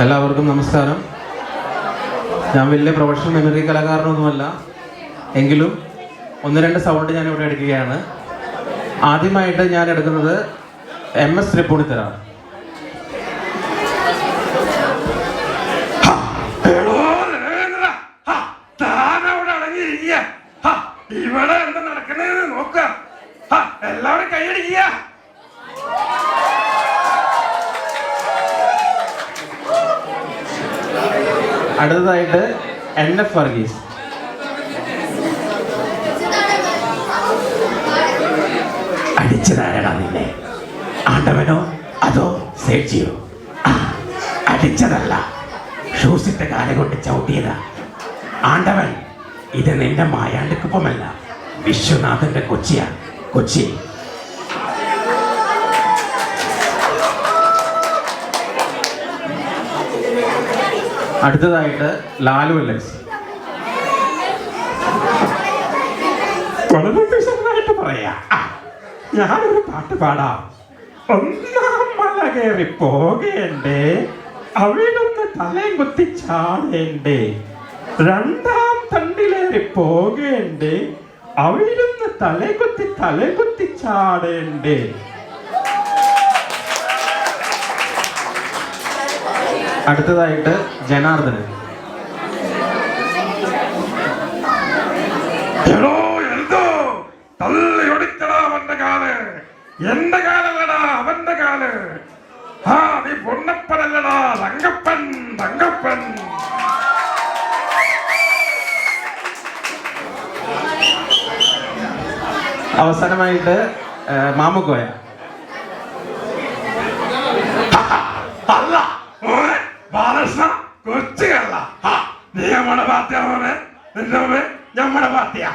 എല്ലാവർക്കും നമസ്കാരം. ഞാൻ വലിയ പ്രൊഫഷണൽ മെമ്മറി കലാകാരനൊന്നുമല്ല, എങ്കിലും ഒന്ന് രണ്ട് സൗണ്ട് ഞാൻ ഇവിടെ എടുക്കുകയാണ്. ആദ്യമായിട്ട് ഞാൻ എടുക്കുന്നത് MS തൃപ്പൂണിത്തറ. ഇവിടെ എന്താ നടക്കണേന്ന് നോക്ക, എല്ലാവരും കൈയടിക്കുക. അടുത്തതായിട്ട് NF വർഗീസ്. അടിച്ചതാരടാ നിന്നെ? ആണ്ടവനോ അതോ സേഠിയോ? അടിച്ചതല്ല, ഷൂസിന്റെ കാലം കൊണ്ട് ചവിട്ടിയതാ. ആണ്ടവൻ ഇത് നിന്റെ മായാണ്ടിക്കൊപ്പമല്ല, വിശ്വനാഥന്റെ കൊച്ചിയാ, കൊച്ചി. അടുത്തതായിട്ട് ലാലു LX. വളരെ വിശദമായിട്ട് പറയാ, ഞാനൊരു പാട്ട് പാടാം. ഒന്നാം മല കയറി പോകേണ്ടേ, അവിടുന്ന് തലയും കുത്തി ചാടേണ്ടേ. രണ്ടാം തണ്ടിലേറി പോകേണ്ടേ, അവിടുന്ന് തലകുത്തി ചാടേണ്ടേ. അടുത്തതായിട്ട് ജനാർദ്ദനൻ. അവന്റെ കാല്, എന്റെ കാലല്ലടാ അവന്റെ കാല്. നീ പൊന്നപ്പനല്ലടാ, തങ്കപ്പൻ തങ്കപ്പൻ. അവസാനമായിട്ട് മാമുക്കോയ. അല്ല ബാലകൃഷ്ണ, കൊച്ചുകല്ല. നീ നമ്മുടെ പാർട്ടിയാ മോനെ, നിന്റെ ഞമ്മടെ പാർട്ടിയാ.